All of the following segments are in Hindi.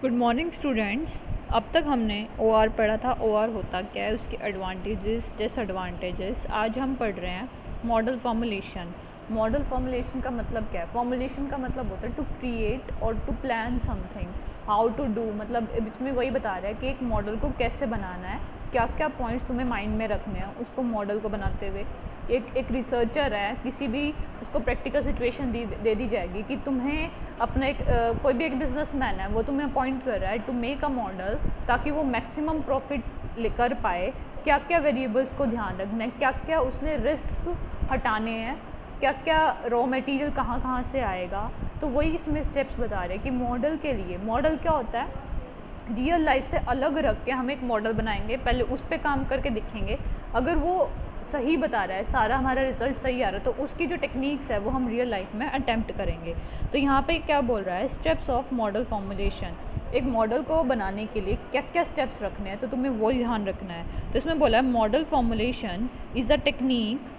Good morning students. अब तक हमने OR पढ़ा था। OR होता क्या है, उसके एडवांटेजेस डिसएडवांटेजेस। आज हम पढ़ रहे हैं मॉडल फॉर्मुलेशन। मॉडल फॉर्मुलेशन का मतलब क्या है? फॉर्मुलेशन का मतलब होता है टू क्रिएट और to plan something, how to do. मतलब इसमें वही बता रहा है कि एक मॉडल को कैसे बनाना है, क्या क्या पॉइंट्स तुम्हें माइंड में रखने हैं उसको मॉडल को बनाते हुए। एक रिसर्चर है, किसी भी उसको प्रैक्टिकल सिचुएशन दे दी जाएगी कि तुम्हें अपना कोई भी एक बिजनेसमैन है, वो तुम्हें अपॉइंट कर रहा है टू मेक अ मॉडल ताकि वो मैक्सिमम प्रॉफिट कर पाए। क्या क्या वेरिएबल्स को ध्यान रखना है, क्या क्या उसने रिस्क हटाने हैं, क्या क्या रॉ मटेरियल कहाँ कहाँ से आएगा। तो वही इसमें स्टेप्स बता रहे हैं कि मॉडल के लिए, मॉडल क्या होता है, रियल लाइफ से अलग रख के हम एक मॉडल बनाएंगे, पहले उस पर काम करके देखेंगे। अगर वो सही बता रहा है, सारा हमारा रिजल्ट सही आ रहा है, तो उसकी जो टेक्निक्स है वो हम रियल लाइफ में अटेम्प्ट करेंगे। तो यहाँ पे क्या बोल रहा है, स्टेप्स ऑफ मॉडल फॉर्मुलेशन। एक मॉडल को बनाने के लिए क्या क्या स्टेप्स रखने हैं, तो तुम्हें वो ध्यान रखना है। तो इसमें बोला है model formulation is a technique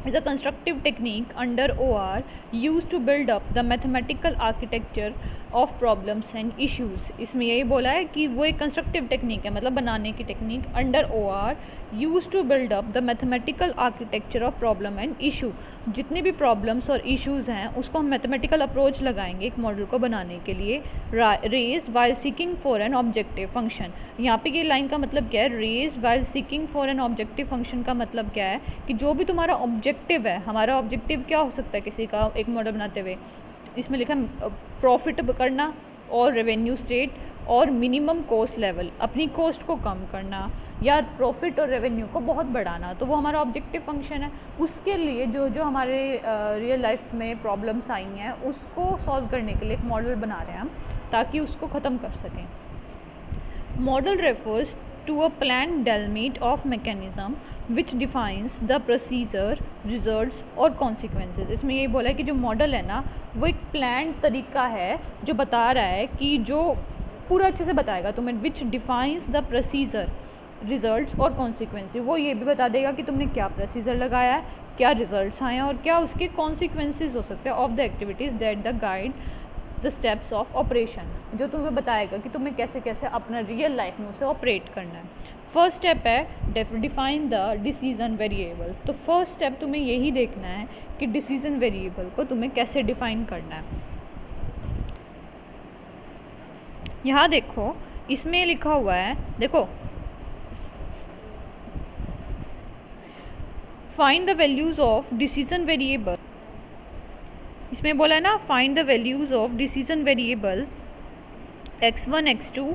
is a constructive technique under OR used to build up the mathematical architecture of problems and issues। इसमें यही बोला है कि वो एक कंस्ट्रक्टिव टेक्निक है, मतलब बनाने की technique under OR used to build up the mathematical architecture of problem and issue। जितने भी प्रॉब्लम्स और इश्यूज हैं उसको हम मैथमेटिकल अप्रोच लगाएंगे एक मॉडल को बनाने के लिए। Raise while seeking for an objective function. यहाँ पे ये लाइन का मतलब क्या है, raise while seeking for an objective function का मतलब क्या है कि जो भी तुम्हारा ऑब्जेक्टिव है, हमारा ऑब्जेक्टिव क्या हो सकता है किसी का एक मॉडल बनाते हुए, इसमें लिखा है प्रॉफिट करना और रेवेन्यू स्टेट और मिनिमम कॉस्ट लेवल, अपनी कॉस्ट को कम करना या प्रॉफिट और रेवेन्यू को बहुत बढ़ाना, तो वो हमारा ऑब्जेक्टिव फंक्शन है। उसके लिए जो जो हमारे रियल लाइफ में प्रॉब्लम्स आई हैं उसको सॉल्व करने के लिए एक मॉडल बना रहे हैं हम, ताकि उसको ख़त्म कर सकें। Model refers to a planned delmate of mechanism which defines the procedure, results और consequences। इसमें यही बोला है कि जो मॉडल है ना, वो एक प्लान तरीका है जो बता रहा है कि जो पूरा अच्छे से बताएगा तुम्हें, which defines the procedure, results और consequences। वो ये भी बता देगा कि तुमने क्या प्रोसीजर लगाया है, क्या रिजल्ट्स आए हैं और क्या उसके कॉन्सिक्वेंसेज हो सकते हैं of the activities that the guide the steps of operation. जो तुम्हें बताएगा कि तुम्हें कैसे कैसे अपना रियल लाइफ में उसे ऑपरेट करना है। फर्स्ट स्टेप है डिफाइन द डिसीजन वेरिएबल। तो फर्स्ट स्टेप तुम्हें यही देखना है कि डिसीजन वेरिएबल को तुम्हें कैसे डिफाइन करना है। यहाँ देखो, इसमें लिखा हुआ है, देखो, find the values of decision variable. इसमें बोला है ना, find the values of decision variable x1 x2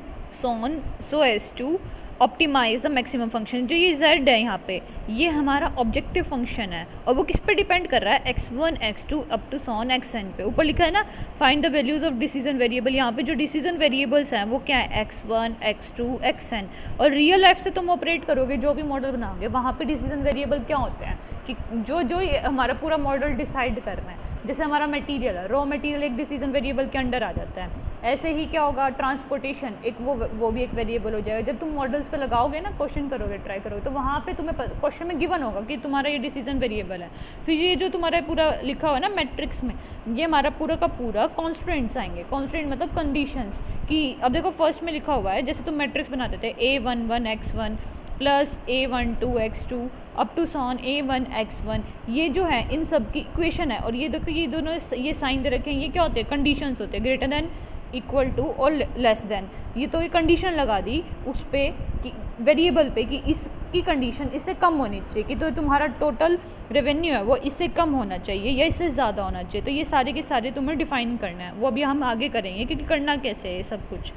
so as to optimize the maximum function. जो ये z है यहाँ पे, ये हमारा ऑब्जेक्टिव फंक्शन है और वो किस पे डिपेंड कर रहा है, x1 x2 up to sworn xn पे। ऊपर लिखा है ना find the values of decision variable. यहाँ पे जो डिसीजन वेरिएबल्स हैं वो क्या है, x1 x2 xn। और रियल लाइफ से तुम ऑपरेट करोगे, जो भी मॉडल बनाओगे वहाँ पे डिसीजन वेरिएबल क्या होते हैं कि जो जो हमारा पूरा मॉडल डिसाइड करना है। जैसे हमारा मटेरियल है, रॉ मटेरियल एक डिसीजन वेरिएबल के अंडर आ जाता है। ऐसे ही क्या होगा, ट्रांसपोर्टेशन एक वो भी एक वेरिएबल हो जाएगा। जब तुम मॉडल्स पे लगाओगे ना, क्वेश्चन करोगे, ट्राई करोगे, तो वहाँ पे तुम्हें क्वेश्चन में गिवन होगा कि तुम्हारा ये डिसीजन वेरिएबल है। फिर ये जो तुम्हारा पूरा लिखा हुआ है ना मैट्रिक्स में, ये हमारा पूरा का पूरा कॉन्स्टेंट्स आएंगे। कॉन्स्टेंट मतलब कंडीशंस कि अब देखो फर्स्ट में लिखा हुआ है, जैसे तुम मैट्रिक्स बनाते थे A11 x1 plus A12 x2 up to sworn A1 x1, ये जो है इन सब की इक्वेशन है। और ये देखो, ये दोनों ये साइन दे रखे हैं, ये क्या होते हैं, कंडीशंस होते हैं, ग्रेटर देन, इक्वल टू और लेस देन। ये तो ये कंडीशन लगा दी उस पे कि वेरिएबल पे कि इसकी कंडीशन इससे कम होनी चाहिए, कि तो तुम्हारा टोटल रेवेन्यू है वो इससे कम होना चाहिए या इससे ज़्यादा होना चाहिए। तो ये सारे के सारे तुम्हें डिफाइन करना है, वो अभी हम आगे करेंगे कि करना कैसे है ये सब कुछ।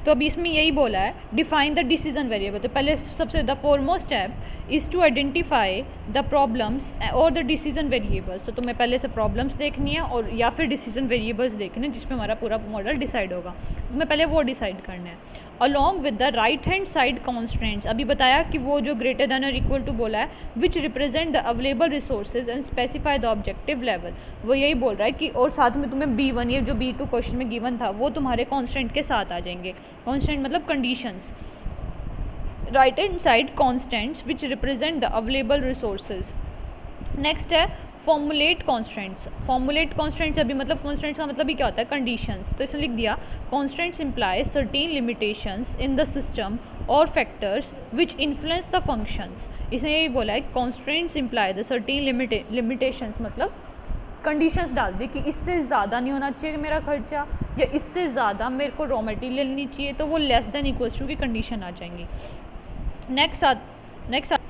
तो अभी इसमें यही बोला है डिफाइन द डिसीजन वेरिएबल। तो पहले सबसे the foremost step is to identify the problems और द डिसीजन वेरिएबल्स। तो तुम्हें पहले से प्रॉब्लम्स देखनी है और या फिर डिसीजन वेरिएबल्स देखने हैं जिसमें हमारा पूरा मॉडल डिसाइड होगा। तुम्हें पहले वो डिसाइड करना है along with the right hand side constants. अभी बताया कि वो जो ग्रेटर देन और इक्वल टू बोला है, which represent the available resources and specify the objective level. वो यही बोल रहा है कि और साथ में तुम्हें B1, ये जो B2 क्वेश्चन में गिवन था, वो तुम्हारे कॉन्स्टेंट के साथ आ जाएंगे। कॉन्स्टेंट मतलब conditions. Right hand side constants which represent the available resources. Next है फॉर्मुलेट कॉन्स्टेंट्स अभी मतलब कॉन्स्टेंट्स का मतलब ही क्या होता है, कंडीशंस। तो इसने लिख दिया constants imply certain limitations in the system और factors which influence the functions. इसने यही बोला है constants imply the certain limitations, मतलब कंडीशंस डाल दी कि इससे ज़्यादा नहीं होना चाहिए मेरा खर्चा, या इससे ज़्यादा मेरे को रॉ मटेरियल नहीं चाहिए, तो वो लेस देन इक्वल्स टू की कंडीशन आ जाएंगी। Next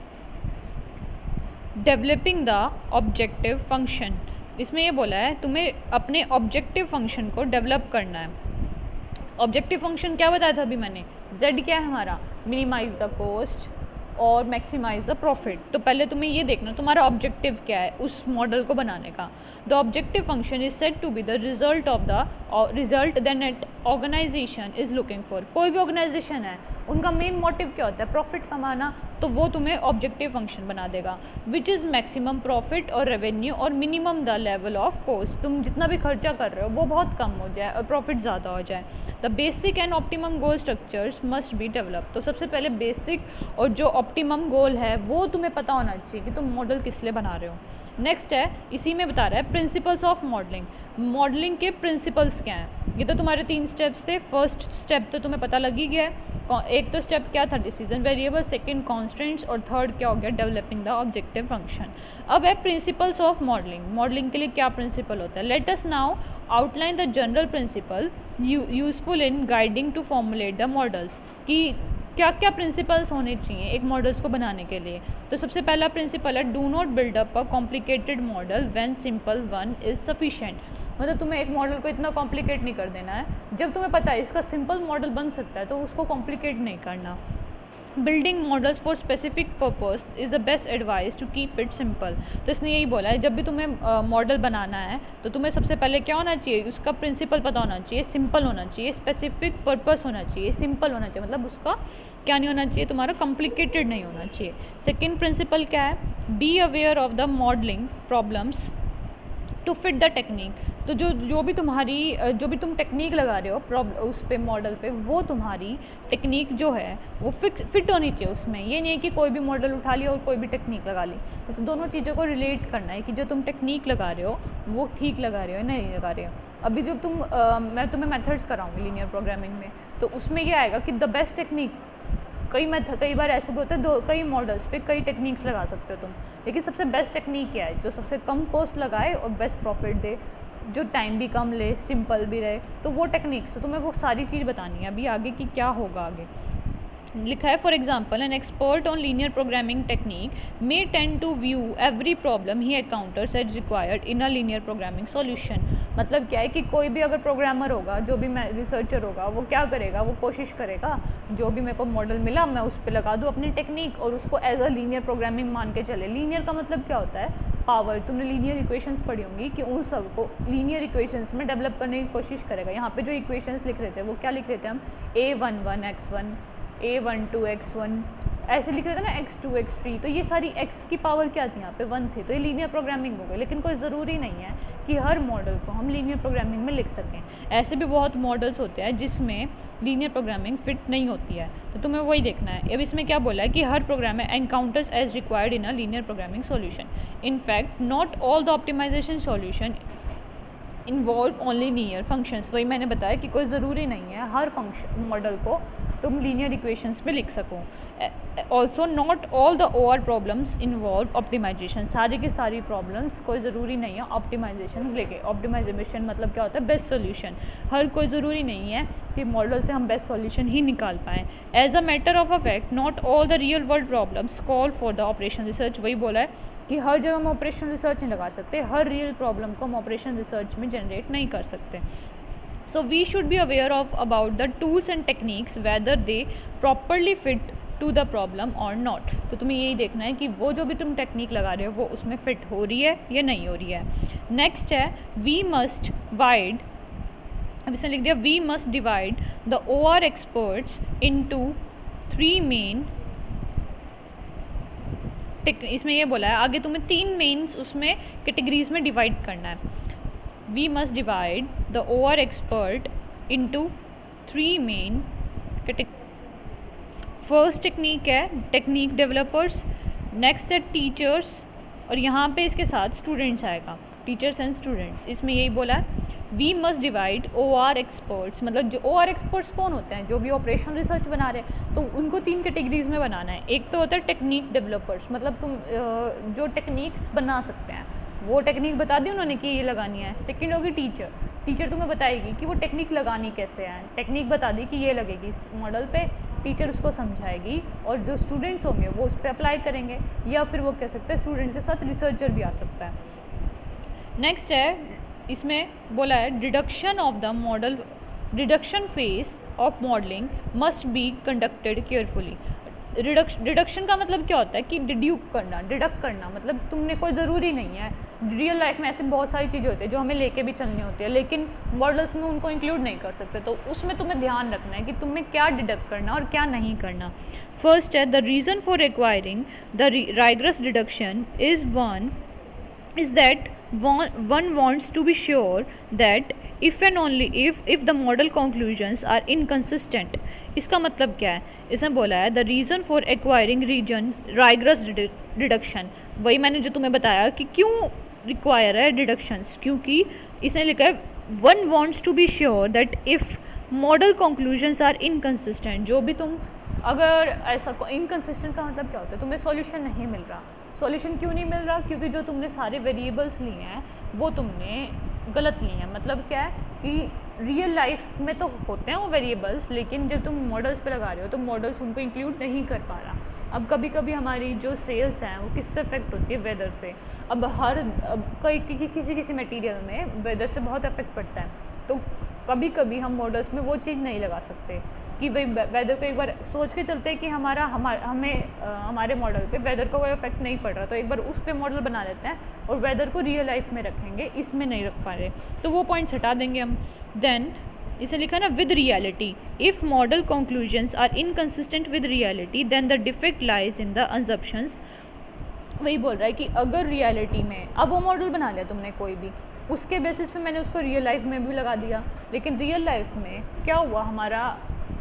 developing the objective function. इसमें ये बोला है तुम्हें अपने ऑब्जेक्टिव फंक्शन को डेवलप करना है। ऑब्जेक्टिव फंक्शन क्या बताया था अभी मैंने, z क्या है हमारा, मिनिमाइज द कॉस्ट और मैक्सिमाइज द प्रॉफिट। तो पहले तुम्हें ये देखना तुम्हारा ऑब्जेक्टिव क्या है उस मॉडल को बनाने का। The objective function is said to be the result of the result than at organization is looking for. कोई भी ऑर्गेनाइजेशन है उनका मेन मोटिव क्या होता है, प्रॉफिट कमाना, तो वो तुम्हें ऑब्जेक्टिव फंक्शन बना देगा। विच इज़ मैक्सिमम प्रॉफिट और रेवेन्यू और minimum the level of cost. तुम जितना भी खर्चा कर रहे हो वो बहुत कम हो जाए और प्रॉफिट ज़्यादा हो जाए। The basic and optimum goal structures must be develop. तो सबसे पहले बेसिक और जो ऑप्टिमम गोल है वो तुम्हें पता होना चाहिए कि तुम मॉडल किस लिए बना रहे हो। नेक्स्ट है, इसी में बता रहा है प्रिंसिपल्स ऑफ मॉडलिंग। मॉडलिंग के प्रिंसिपल्स क्या हैं। ये तो तुम्हारे 3 स्टेप्स थे। फर्स्ट स्टेप तो तुम्हें पता लग ही गया है। एक तो स्टेप क्या था, डिसीजन वेरिएबल, सेकंड कॉन्स्टेंट्स, और थर्ड क्या हो गया, डेवलपिंग द ऑब्जेक्टिव फंक्शन। अब है प्रिंसिपल्स ऑफ मॉडलिंग। मॉडलिंग के लिए क्या प्रिंसिपल होता है। Let us now outline the general principle useful in guiding to formulate the models. कि क्या क्या प्रिंसिपल्स होने चाहिए एक मॉडल्स को बनाने के लिए। तो सबसे पहला प्रिंसिपल है do not build up a complicated model when simple one is sufficient. मतलब तुम्हें एक मॉडल को इतना कॉम्प्लिकेट नहीं कर देना है, जब तुम्हें पता है इसका सिंपल मॉडल बन सकता है तो उसको कॉम्प्लिकेट नहीं करना। Building models for specific purpose is the best advice to keep it simple. तो इसने यही बोला है जब भी तुम्हें मॉडल बनाना है तो तुम्हें सबसे पहले क्या होना चाहिए, उसका प्रिंसिपल पता होना चाहिए, सिंपल होना चाहिए, स्पेसिफिक पर्पस होना चाहिए, सिंपल होना चाहिए, मतलब उसका क्या नहीं होना चाहिए, तुम्हारा कॉम्प्लिकेटेड नहीं होना चाहिए। सेकेंड प्रिंसिपल क्या है, be aware of the modelling problems to fit the technique. तो जो भी तुम टेक्निक लगा रहे हो उस पे मॉडल पे, वो तुम्हारी टेक्निक जो है वो फिट होनी चाहिए उसमें। ये नहीं है कि कोई भी मॉडल उठा लिया और कोई भी टेक्निक लगा ली। तो दोनों चीज़ों को रिलेट करना है कि जो तुम टेक्निक लगा रहे हो वो ठीक लगा रहे हो नहीं लगा रहे हो। अभी जब मैं तुम्हें मेथड्स कराऊंगी लीनियर प्रोग्रामिंग में, तो उसमें ये आएगा कि द बेस्ट टेक्निक, कई बार ऐसे भी होते हैं कई मॉडल्स पे कई टेक्निक्स लगा सकते हो तुम, लेकिन सबसे बेस्ट टेक्निक क्या है जो सबसे कम कॉस्ट लगाए और बेस्ट प्रॉफिट दे, जो टाइम भी कम ले, सिंपल भी रहे, तो वो टेक्निक्स। तो तुम्हें वो सारी चीज़ बतानी है अभी आगे कि क्या होगा आगे। लिखा है for example an expert on linear programming technique may tend to view every problem he encounters as required in a linear programming solution. मतलब क्या है कि कोई भी अगर प्रोग्रामर होगा, जो भी रिसर्चर होगा, वो क्या करेगा, वो कोशिश करेगा जो भी मेरे को मॉडल मिला मैं उस पर लगा दूँ अपनी टेक्निक और उसको एज अ लीनियर प्रोग्रामिंग मान के चले। लीनियर का मतलब क्या होता है, पावर। तुमने लीनियर इक्वेशंस पढ़ी होंगी कि उन सबको लीनियर इक्वेशंस में डेवलप करने की कोशिश करेगा। यहाँ पे जो इक्वेशंस लिख रहे थे वो क्या लिख रहे थे हम, a11 x1 a12 x1 ऐसे लिख रहे थे ना, x2 x3। तो ये सारी x की पावर क्या थी, यहाँ पे 1 थी, तो ये लीनियर प्रोग्रामिंग हो गई। लेकिन कोई ज़रूरी नहीं है कि हर मॉडल को हम लीनियर प्रोग्रामिंग में लिख सकें। ऐसे भी बहुत मॉडल्स होते हैं जिसमें लीनियर प्रोग्रामिंग फिट नहीं होती है, तो तुम्हें वही देखना है। अब इसमें क्या बोला है कि हर प्रोग्राम में encounters as required in a linear programming solution. In fact not all the optimization solution involve only linear functions. वही मैंने बताया कि कोई ज़रूरी नहीं है हर फंक्शन मॉडल को तुम लीनियर इक्वेशंस में लिख सको। Also not all the OR problems involve optimization. सारी की सारी प्रॉब्लम्स कोई ज़रूरी नहीं है ऑप्टिमाइजेशन लेके। ऑप्टिमाइजेशन मतलब क्या होता है, बेस्ट सोल्यूशन। हर कोई ज़रूरी नहीं है कि मॉडल से हम बेस्ट सोल्यूशन ही निकाल पाएँ। As a matter of a fact not all the real world problems call for the operation research. वही बोला है कि हर जगह हम ऑपरेशन रिसर्च नहीं लगा सकते, हर रियल प्रॉब्लम को हम ऑपरेशन रिसर्च में जनरेट नहीं कर सकते। So we should be aware of about the tools and techniques whether they properly fit to the problem or not। तो तुम्हें यही देखना है कि वो जो भी तुम टेक्निक लगा रहे हो वो उसमें फिट हो रही है या नहीं हो रही है। नेक्स्ट है वी मस्ट वाइड, अब इसने लिख दिया we must divide the OR experts into 3 main. इसमें ये बोला है आगे तुम्हें 3 मेन्स उसमें कैटेगरीज में डिवाइड करना है। We must divide the OR expert into 3 main categories। First technique है टेक्निक डेवलपर्स, नेक्स्ट है टीचर्स और यहाँ पे इसके साथ स्टूडेंट्स आएगा, टीचर्स एंड स्टूडेंट्स। इसमें यही बोला है we must divide OR experts, मतलब जो OR एक्सपर्ट्स कौन होते हैं, जो भी ऑपरेशनल रिसर्च बना रहे हैं, तो उनको 3 कैटेगरीज में बनाना है। एक तो होता है टेक्निक डेवलपर्स, मतलब तुम जो टेक्निक्स बना सकते हैं, वो टेक्निक बता दी उन्होंने कि ये लगानी है। सेकंड होगी टीचर, टीचर तुम्हें बताएगी कि वो टेक्निक लगानी कैसे है, टेक्निक बता दी कि ये लगेगी इस मॉडल पे, टीचर उसको समझाएगी, और जो स्टूडेंट्स होंगे वो उस पर अप्लाई करेंगे, या फिर वो कह सकते हैं स्टूडेंट्स के साथ रिसर्चर भी आ सकता है। नेक्स्ट है, इसमें बोला है deduction of the model, deduction phase of modelling must be conducted carefully. Deduction का मतलब क्या होता है कि डिड्यूक करना, डिडक्ट करना, मतलब तुमने कोई ज़रूरी नहीं है, रियल लाइफ में ऐसे बहुत सारी चीज़ें होती है जो हमें लेके भी चलनी होती है, लेकिन मॉडल्स में उनको इंक्लूड नहीं कर सकते, तो उसमें तुम्हें ध्यान रखना है कि तुम्हें क्या डिडक्ट करना और क्या नहीं करना। फर्स्ट है the reason for requiring the राइगरस deduction is that one wants to be sure that if and only if the model conclusions are inconsistent। इसका मतलब क्या है, इसमें बोला है the reason for acquiring राइगरस deduction, वही मैंने जो तुम्हें बताया कि क्यों रिक्वायर है डिडक्शंस, क्योंकि इसने लिखा है one wants to be sure that if model conclusions are inconsistent, जो भी तुम अगर ऐसा इनकंसिस्टेंट का मतलब क्या होता है, तुम्हें सॉल्यूशन नहीं मिल रहा। सॉल्यूशन क्यों नहीं मिल रहा, क्योंकि जो तुमने सारे वेरिएबल्स लिए हैं वो तुमने गलत लिए हैं। मतलब क्या है कि रियल लाइफ में तो होते हैं वो वेरिएबल्स, लेकिन जब तुम मॉडल्स पे लगा रहे हो तो मॉडल्स उनको इंक्लूड नहीं कर पा रहा। अब कभी कभी हमारी जो सेल्स हैं वो किससे अफेक्ट होती है, वेदर से। अब किसी मटेरियल में वेदर से बहुत अफेक्ट पड़ता है, तो कभी कभी हम मॉडल्स में वो चीज़ नहीं लगा सकते कि भाई वेदर को एक बार सोच के चलते हैं कि हमारे मॉडल पे वेदर को कोई इफेक्ट नहीं पड़ रहा, तो एक बार उस पे मॉडल बना देते हैं और वेदर को रियल लाइफ में रखेंगे, इसमें नहीं रख पा रहे, तो वो पॉइंट्स हटा देंगे हम। देन इसे लिखा ना with reality, if model conclusions are inconsistent with reality then the defect lies in the assumptions. वही बोल रहा है कि अगर रियलिटी में, अब वो मॉडल बना लिया तुमने कोई भी, उसके बेसिस पे मैंने उसको रियल लाइफ में भी लगा दिया, लेकिन रियल लाइफ में क्या हुआ, हमारा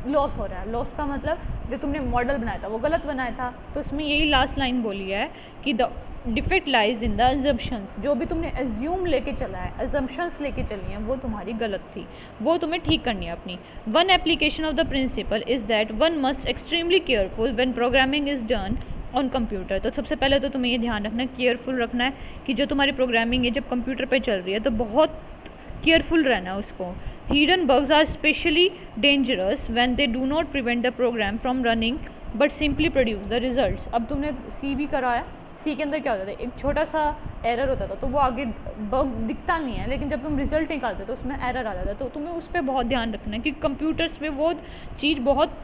लॉस हो रहा है। लॉस का मतलब जो तुमने मॉडल बनाया था वो गलत बनाया था, तो उसमें यही लास्ट लाइन बोली है कि the defect lies in the assumptions, जो भी तुमने एज्यूम लेके चला है, अजम्पशंस लेके चली हैं, वो तुम्हारी गलत थी, वो तुम्हें ठीक करनी है अपनी। One application of the principle is that one must extremely careful when programming is done on computer. तो सबसे पहले तो तुम्हें ये ध्यान रखना है, केयरफुल रखना है कि जो तुम्हारी प्रोग्रामिंग है जब कंप्यूटर पे चल रही है तो बहुत केयरफुल रहना है उसको। Hidden bugs are specially dangerous when they do not prevent the program from running but simply produce the results. अब तुमने सी भी करा है, सी के अंदर क्या होता था, एक छोटा सा एरर होता था, तो वो आगे बग दिखता नहीं है, लेकिन जब तुम रिजल्ट निकालते तो उसमें एरर आ जाता है, तो तुम्हें उस पर बहुत ध्यान रखना है कि कंप्यूटर्स में वो चीज़ बहुत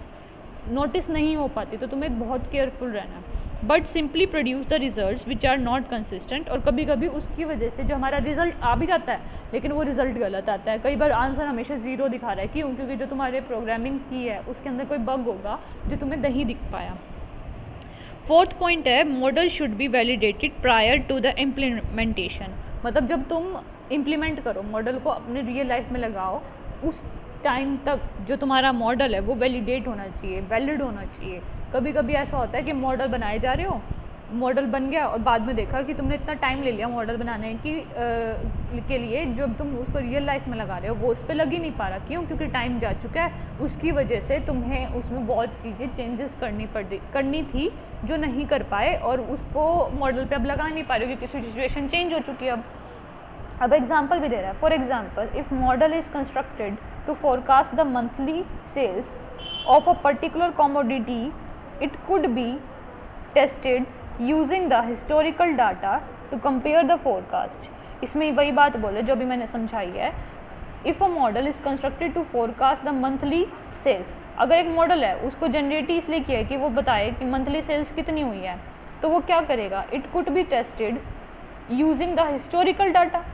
नोटिस नहीं हो पाती, तो तुम्हें बहुत केयरफुल रहना है। But simply produce the results which are not consistent, और कभी कभी उसकी वजह से जो हमारा रिजल्ट आ भी जाता है लेकिन वो रिजल्ट गलत आता है। कई बार आंसर हमेशा ज़ीरो दिखा रहा है, क्यों, क्योंकि जो तुम्हारे प्रोग्रामिंग की है उसके अंदर कोई बग होगा जो तुम्हें नहीं दिख पाया। फोर्थ पॉइंट है model should be validated prior to the implementation, मतलब जब तुम इम्प्लीमेंट करो मॉडल को, अपने रियल लाइफ में लगाओ, उस टाइम तक जो तुम्हारा मॉडल है वो वैलिडेट होना चाहिए, वैलिड होना चाहिए। कभी कभी ऐसा होता है कि मॉडल बनाए जा रहे हो, मॉडल बन गया और बाद में देखा कि तुमने इतना टाइम ले लिया मॉडल बनाने के लिए, जब तुम उसको रियल लाइफ में लगा रहे हो वो उस पर लग ही नहीं पा रहा, क्यों, क्योंकि टाइम जा चुका है, उसकी वजह से तुम्हें उसमें बहुत चीज़ें चेंजेस करनी थी जो नहीं कर पाए, और उसको मॉडल पे अब लगा नहीं पा रहे क्योंकि सिचुएशन चेंज हो चुकी है। अब एग्जाम्पल भी दे रहा है, for example if model is constructed to forecast the monthly sales of a particular commodity, it could be tested using the historical data to compare the forecast। इसमें वही बात बोले जो भी मैंने समझाई है। If a model is constructed to forecast the monthly sales, अगर एक मॉडल है उसको जनरेट इसलिए किया है कि वो बताए कि मंथली सेल्स कितनी हुई है, तो वो क्या करेगा, it could be tested using the historical data.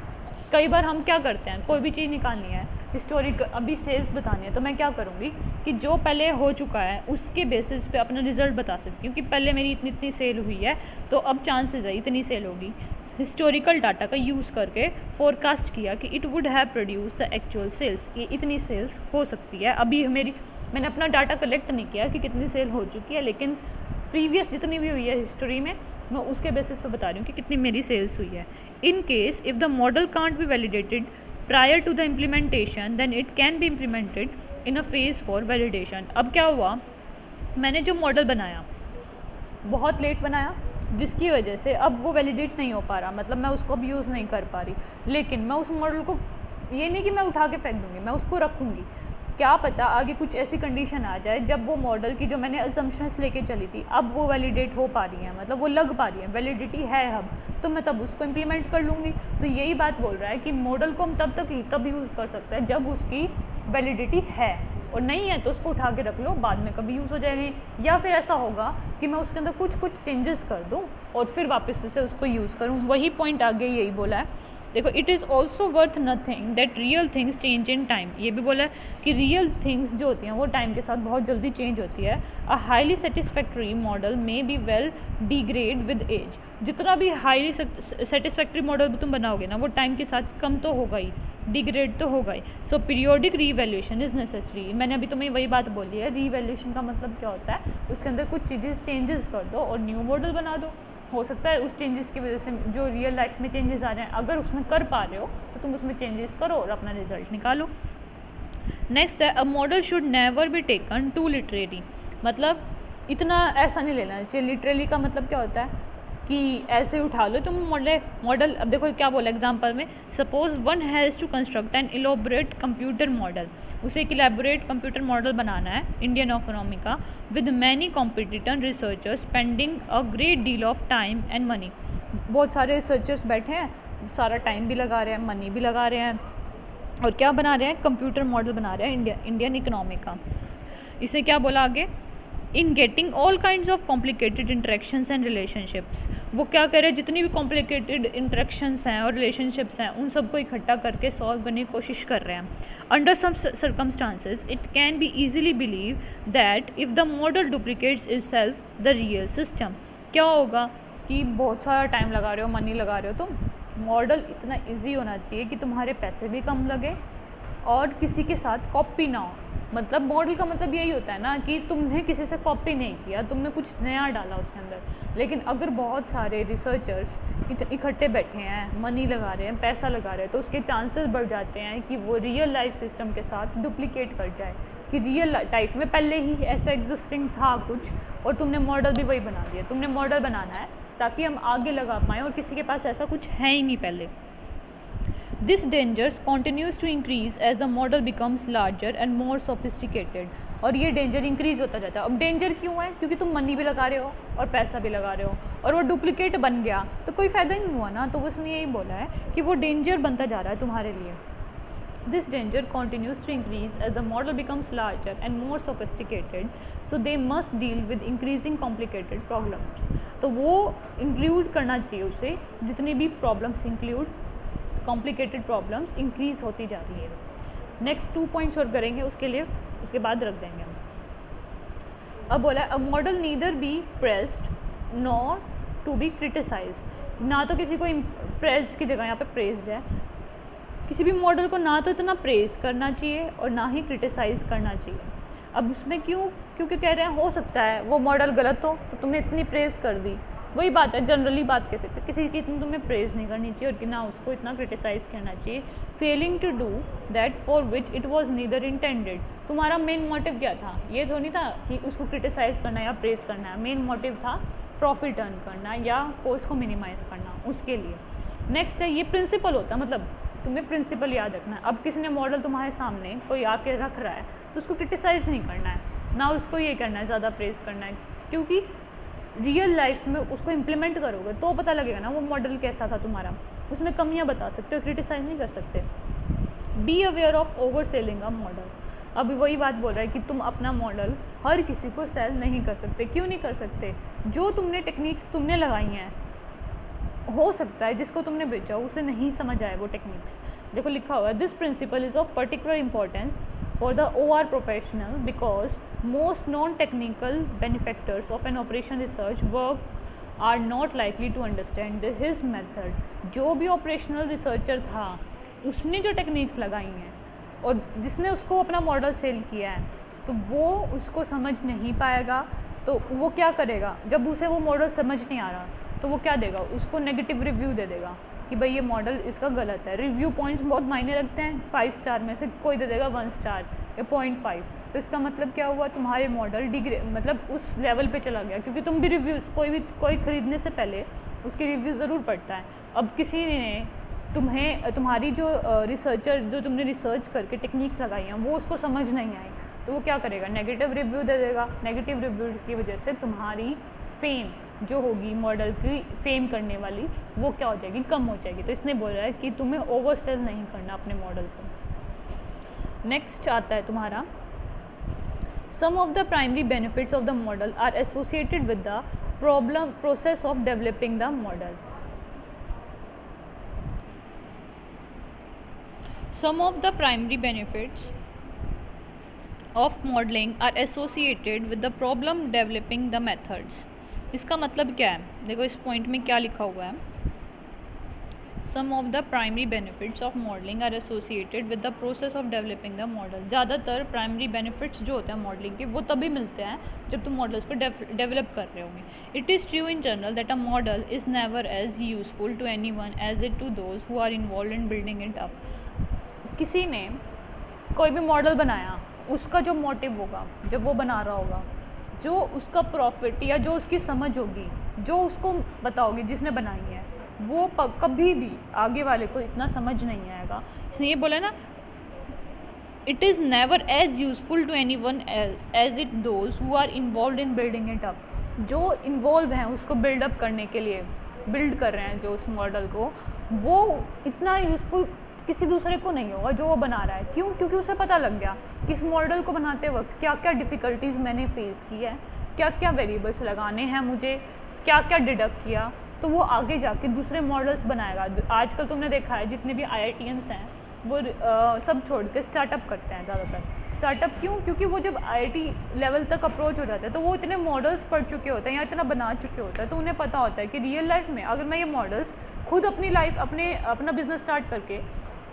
कई बार हम क्या करते हैं, कोई भी चीज़ निकालनी है, हिस्टोरिक अभी सेल्स बतानी है, तो मैं क्या करूँगी कि जो पहले हो चुका है उसके बेसिस पे अपना रिजल्ट बता सकती हूँ कि पहले मेरी इतनी इतनी सेल हुई है, तो अब चांसेस है इतनी सेल होगी। हिस्टोरिकल डाटा का यूज़ करके फोरकास्ट किया कि it would have produce the actual sales, ये इतनी सेल्स हो सकती है। अभी मैंने अपना डाटा कलेक्ट नहीं किया कि कितनी सेल हो चुकी है, लेकिन प्रीवियस जितनी भी हुई है हिस्ट्री में मैं उसके बेसिस पे बता रही हूँ कि कितनी मेरी सेल्स हुई है। In case if the model can't be validated prior to the implementation then it can be implemented in a phase for validation. अब क्या हुआ, मैंने जो मॉडल बनाया बहुत लेट बनाया, जिसकी वजह से अब वो वैलिडेट नहीं हो पा रहा, मतलब मैं उसको अब यूज़ नहीं कर पा रही। लेकिन मैं उस मॉडल को, ये नहीं कि मैं उठा के फेंक दूँगी, मैं उसको रखूँगी। क्या पता आगे कुछ ऐसी कंडीशन आ जाए जब वो मॉडल की जो मैंने असम्पशंस लेके चली थी अब वो वैलिडेट हो पा रही है, मतलब वो लग पा रही है, वैलिडिटी है अब, तो मैं तब उसको इम्प्लीमेंट कर लूँगी। तो यही बात बोल रहा है कि मॉडल को हम तब यूज़ कर सकते हैं जब उसकी वैलिडिटी है, और नहीं है तो उसको उठा के रख लो, बाद में कभी यूज़ हो जाएंगे। या फिर ऐसा होगा कि मैं उसके अंदर कुछ चेंजेस कर दूँ और फिर वापस से उसको यूज़ करूँ। वही पॉइंट आगे यही बोला है। देखो, it is also worth nothing that real things change in time. ये भी बोला है कि रियल थिंग्स जो होती हैं वो टाइम के साथ बहुत जल्दी चेंज होती है। A highly satisfactory model may be well degrade with age. जितना भी हाईली सेटिस्फैक्ट्री मॉडल तुम बनाओगे ना वो टाइम के साथ कम तो होगा ही, डिग्रेड तो होगा ही। सो पीरियोडिक रीवैल्यूएशन इज़ नेसेसरी। मैंने अभी तुम्हें वही बात बोली है, रीवैल्यूएशन का मतलब क्या होता है, उसके अंदर कुछ चीज़ें चेंजेस कर दो और न्यू मॉडल बना दो। हो सकता है उस चेंजेस की वजह से जो रियल लाइफ में चेंजेस आ रहे हैं, अगर उसमें कर पा रहे हो तो तुम उसमें चेंजेस करो और अपना रिजल्ट निकालो। नेक्स्ट है, a model should never be taken too literally. मतलब इतना ऐसा नहीं लेना चाहिए। लिटरेली का मतलब क्या होता है कि ऐसे उठा लो तुम मॉडल। अब देखो क्या बोला एग्जांपल में, suppose one has to construct an elaborate computer model. उसे एक इलेबोरेट कंप्यूटर मॉडल बनाना है इंडियन इकोनॉमी का, with many competitor researchers spending a great deal of time and money. बहुत सारे रिसर्चर्स बैठे हैं, सारा टाइम भी लगा रहे हैं, मनी भी लगा रहे हैं, और क्या बना रहे हैं, कंप्यूटर मॉडल बना रहे हैं इंडियन इकोनॉमी का। इसे क्या बोला आगे, in getting all kinds of complicated interactions and relationships. वो क्या कर रहे हैं, जितनी भी कॉम्प्लिकेटेड इंटरेक्शंस हैं और रिलेशनशिप्स हैं उन सबको इकट्ठा करके सॉल्व करने की कोशिश कर रहे हैं। Under some circumstances it can be easily believe that if the model duplicates itself the real system. क्या होगा कि बहुत सारा टाइम लगा रहे हो, मनी लगा रहे हो तुम, मॉडल इतना ईजी होना चाहिए कि तुम्हारे पैसे भी कम लगे और किसी के साथ कॉपी ना हो। मतलब मॉडल का मतलब यही होता है ना कि तुमने किसी से कॉपी नहीं किया, तुमने कुछ नया डाला उसके अंदर। लेकिन अगर बहुत सारे रिसर्चर्स इकट्ठे बैठे हैं, मनी लगा रहे हैं, पैसा लगा रहे हैं, तो उसके चांसेस बढ़ जाते हैं कि वो रियल लाइफ सिस्टम के साथ डुप्लीकेट कर जाए, कि रियल लाइफ में पहले ही ऐसा एग्जिस्टिंग था कुछ और तुमने मॉडल भी वही बना दिया। तुमने मॉडल बनाना है ताकि हम आगे लगा पाएँ और किसी के पास ऐसा कुछ है ही नहीं पहले। This danger continues to increase as the model becomes larger and more sophisticated। और ये डेंजर इंक्रीज होता जाता है। अब डेंजर क्यों है, क्योंकि तुम मनी भी लगा रहे हो और पैसा भी लगा रहे हो और वो डुप्लीकेट बन गया तो कोई फ़ायदा नहीं हुआ ना। तो उसने यही बोला है कि वो डेंजर बनता जा रहा है तुम्हारे लिए। This danger continues to increase as the model becomes larger and more sophisticated, so they must deal with increasing complicated problems। तो वो इंक्लूड करना चाहिए उसे, जितनी भी problems include complicated problems increase होती जा रही है। नेक्स्ट 2 पॉइंट्स और करेंगे उसके लिए, उसके बाद रख देंगे हम। अब बोला है, a model neither be pressed nor to be criticize. ना तो किसी को प्रेस्ड की जगह यहाँ पे प्रेस्ड है, किसी भी मॉडल को ना तो इतना प्रेज करना चाहिए और ना ही क्रिटिसाइज़ करना चाहिए। अब उसमें क्यों, क्योंकि कह रहे हैं हो सकता है वो मॉडल गलत हो तो तुमने इतनी प्रेज़ कर दी। वही बात है, जनरली बात कह सकते, किसी की इतनी तुम्हें प्रेज़ नहीं करनी चाहिए और कि ना उसको इतना क्रिटिसाइज़ करना चाहिए। Failing to do that for which it was neither intended. तुम्हारा मेन मोटिव क्या था, ये तो नहीं था कि उसको क्रिटिसाइज़ करना या प्रेज़ करना है। मेन मोटिव था प्रॉफिट अर्न करना या कॉस्ट को मिनिमाइज़ करना, उसके लिए। नेक्स्ट है, ये प्रिंसिपल होता है, मतलब तुम्हें प्रिंसिपल याद रखना है। अब किसी ने मॉडल तुम्हारे सामने कोई आके रख रहा है तो उसको क्रिटिसाइज़ नहीं करना है, ना उसको ये करना है ज़्यादा प्रेज़ करना है, क्योंकि रियल लाइफ में उसको इम्प्लीमेंट करोगे तो पता लगेगा ना वो मॉडल कैसा था तुम्हारा। उसमें कमियां बता सकते हो, क्रिटिसाइज़ नहीं कर सकते। B aware of over selling a model. अभी वही बात बोल रहा है कि तुम अपना मॉडल हर किसी को सेल नहीं कर सकते। क्यों नहीं कर सकते, जो तुमने टेक्निक्स तुमने लगाई हैं, हो सकता है जिसको तुमने बेचा उसे नहीं समझ आए वो टेक्निक्स। देखो लिखा हुआ है, this principle is of particular importance for the OR professional because most non technical benefactors of an operation research work are not likely to understand his method. जो भी ऑपरेशनल रिसर्चर था उसने जो टेक्निक्स लगाई हैं और जिसने उसको अपना मॉडल सेल किया है तो वो उसको समझ नहीं पाएगा। तो वो क्या करेगा, जब उसे वो मॉडल समझ नहीं आ रहा तो वो क्या देगा, उसको नेगेटिव रिव्यू दे देगा कि भाई ये मॉडल इसका गलत है। रिव्यू पॉइंट्स बहुत मायने रखते हैं, 5 स्टार में से कोई दे देगा 1 स्टार या 0.5, तो इसका मतलब क्या हुआ, तुम्हारे मॉडल मतलब उस लेवल पे चला गया, क्योंकि तुम भी रिव्यूज़ कोई ख़रीदने से पहले उसके रिव्यू ज़रूर पढ़ता है। अब किसी ने तुम्हारी जो रिसर्चर जो तुमने रिसर्च करके टेक्निक्स लगाई हैं वो उसको समझ नहीं आई, तो वो क्या करेगा, नेगेटिव रिव्यू दे देगा। नेगेटिव रिव्यू की वजह से तुम्हारी फेम जो होगी, मॉडल की फेम करने वाली, वो क्या हो जाएगी, कम हो जाएगी। तो इसने बोला है कि तुम्हें ओवर सेल नहीं करना अपने मॉडल को। नेक्स्ट आता है तुम्हारा, some of the primary benefits of the model are associated with the process of developing the model. Some of the primary benefits of modeling are associated with the problem developing the methods। इसका मतलब क्या है, देखो इस पॉइंट में क्या लिखा हुआ है, Some of the primary benefits of modeling are associated with the process of developing the model। ज़्यादातर प्राइमरी बेनिफिट्स जो होते हैं मॉडलिंग के वो तभी मिलते हैं जब तुम मॉडल्स को डेवलप कर रहे होंगे। It is true in general that a model is never as useful to anyone as it to those who are involve in building it up. किसी ने कोई भी मॉडल बनाया, उसका जो मोटिव होगा जब वो बना रहा होगा, जो उसका प्रॉफिट या जो उसकी समझ होगी, जो उसको बताओगे जिसने बनाई है, वो कभी भी आगे वाले को इतना समझ नहीं आएगा। इसने ये बोला ना, it is never as useful to anyone as it those who are involve in building it up. जो इन्वॉल्व हैं उसको बिल्डअप करने के लिए, बिल्ड कर रहे हैं जो उस मॉडल को, वो इतना यूज़फुल किसी दूसरे को नहीं होगा जो वो बना रहा है। क्यों? क्योंकि उसे पता लग गया कि इस मॉडल को बनाते वक्त क्या क्या डिफ़िकल्टीज़ मैंने फेस की है, क्या क्या वेरिएबल्स लगाने हैं मुझे, क्या क्या डिडक्ट किया, तो वो आगे जाके दूसरे मॉडल्स बनाएगा। आजकल तुमने देखा है जितने भी IITians हैं वो सब छोड़ के स्टार्टअप करते हैं ज़्यादातर। स्टार्टअप क्यों? क्योंकि वो जब IIT लेवल तक अप्रोच हो जाता है तो वो इतने मॉडल्स पढ़ चुके होते हैं या इतना बना चुके होते हैं, तो उन्हें पता होता है कि रियल लाइफ में अगर मैं ये मॉडल्स खुद अपनी लाइफ अपना बिजनेस स्टार्ट करके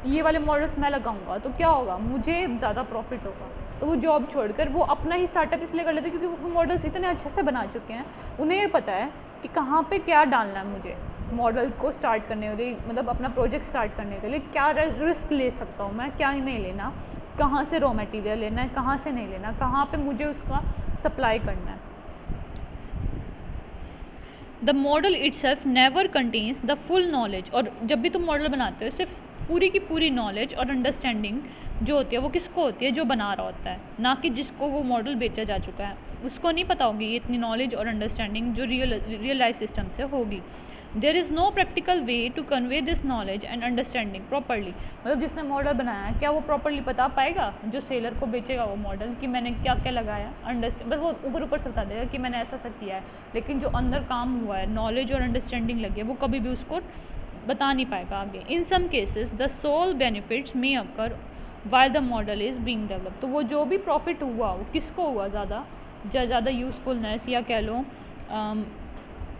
ये वाले मॉडल्स मैं लगाऊंगा तो क्या होगा, मुझे ज़्यादा प्रॉफिट होगा। तो वो जॉब छोड़कर वो अपना ही स्टार्टअप इसलिए कर लेते हैं क्योंकि वो मॉडल्स इतने अच्छे से बना चुके हैं, उन्हें ये पता है कि कहाँ पे क्या डालना है मुझे मॉडल को स्टार्ट करने के लिए, मतलब अपना प्रोजेक्ट स्टार्ट करने के लिए क्या रिस्क ले सकता हूँ मैं, क्या नहीं लेना, कहाँ से रॉ मटेरियल लेना है, कहाँ से नहीं लेना, कहाँ पे मुझे उसका सप्लाई करना है। The model itself never contains the full knowledge. और जब भी तुम मॉडल बनाते हो सिर्फ पूरी की पूरी नॉलेज और अंडरस्टैंडिंग जो होती है वो किसको होती है, जो बना रहा होता है, ना कि जिसको वो मॉडल बेचा जा चुका है। उसको नहीं पता होगी ये इतनी नॉलेज और अंडरस्टैंडिंग जो रियल लाइफ सिस्टम से होगी। There is no practical way to convey this knowledge and understanding properly. मतलब जिसने मॉडल बनाया है क्या वो प्रॉपरली बता पाएगा जो सेलर को बेचेगा वो मॉडल कि मैंने क्या क्या लगाया, बस वो ऊपर से बता देगा कि मैंने ऐसा किया है, लेकिन जो अंदर काम हुआ है, नॉलेज और अंडरस्टैंडिंग लगी है, वो कभी भी उसको बता नहीं पाएगा आगे। In some cases the sole benefits may occur while the model is being develop. तो वो जो भी प्रॉफिट हुआ वो किसको हुआ, ज़्यादा यूज़फुलनेस या कह लो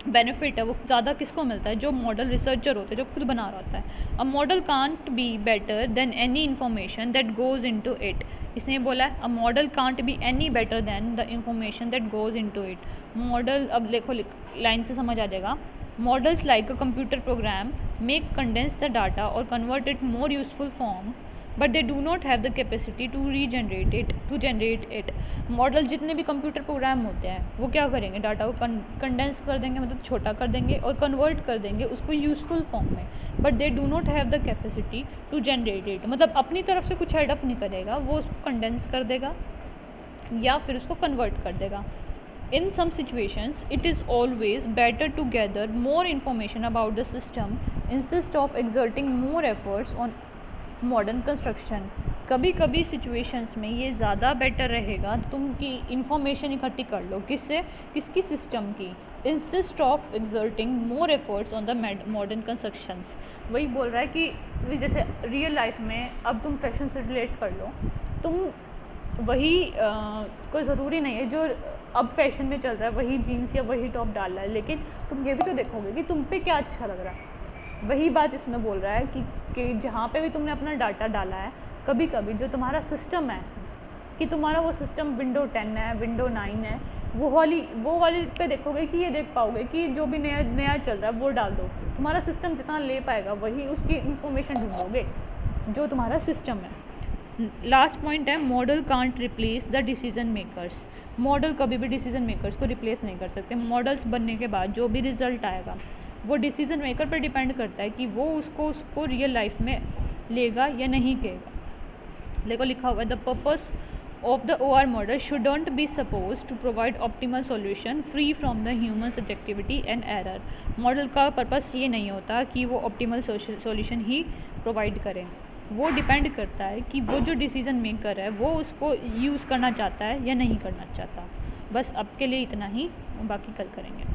बेनिफिट है वो ज़्यादा किसको मिलता है, जो मॉडल रिसर्चर होता है, जो खुद बना रहा होता है। A model can't be better than any information that goes into it. इसने बोला है a model can't be any better than the information that goes into it. Model, अब देखो लाइन से समझ आ जाएगा, models like a computer program make condense the data और convert it more useful form, but they do not have the capacity to generate it. Model जितने भी कंप्यूटर प्रोग्राम होते हैं वो क्या करेंगे, डाटा को कंडेंस कर देंगे, मतलब छोटा कर देंगे और कन्वर्ट कर देंगे उसको यूज़फुल फॉर्म में, but they do not have the capacity to generate it. मतलब अपनी तरफ से कुछ एडअप नहीं करेगा, वो उसको कंडेंस कर देगा या फिर उसको कन्वर्ट कर देगा। In some situations, it is always better to gather more information about the system instead of exerting more efforts on modern construction। कभी कभी सिचुएशंस में ये ज़्यादा बेटर रहेगा तुम की इंफॉर्मेशन इकट्ठी कर लो, किसकी सिस्टम की, instead of exerting more efforts on the modern constructions. वही बोल रहा है कि जैसे रियल लाइफ में अब तुम फैशन से रिलेट कर लो, तुम वही कोई ज़रूरी नहीं है जो अब फैशन में चल रहा है वही जीन्स या वही टॉप डाल रहा है, लेकिन तुम ये भी तो देखोगे कि तुम पे क्या अच्छा लग रहा है। वही बात इसमें बोल रहा है कि जहाँ पे भी तुमने अपना डाटा डाला है, कभी कभी जो तुम्हारा सिस्टम है कि तुम्हारा वो सिस्टम विंडो 10 है, विंडो 9 है वो वाली पे देखोगे कि ये देख पाओगे कि जो भी नया नया चल रहा है वो डाल दो, तुम्हारा सिस्टम जितना ले पाएगा वही उसकी इंफॉर्मेशन ढूंढोगे जो तुम्हारा सिस्टम है। लास्ट पॉइंट है model can't replace the decision makers. Model कभी भी डिसीजन मेकर्स को रिप्लेस नहीं कर सकते। मॉडल्स बनने के बाद जो भी रिजल्ट आएगा वो डिसीजन मेकर पर डिपेंड करता है कि वो उसको रियल लाइफ में लेगा या नहीं लेगा। देखो लिखा हुआ है the purpose of the OR model shouldn't be supposed to provide optimal solution free from the human subjectivity and error। Model का पर्पस ये नहीं होता कि वो ऑप्टिमल सॉल्यूशन ही प्रोवाइड करें, वो डिपेंड करता है कि वो जो डिसीजन मेकर है वो उसको यूज़ करना चाहता है या नहीं करना चाहता। बस अब के लिए इतना ही, बाकी कल करेंगे।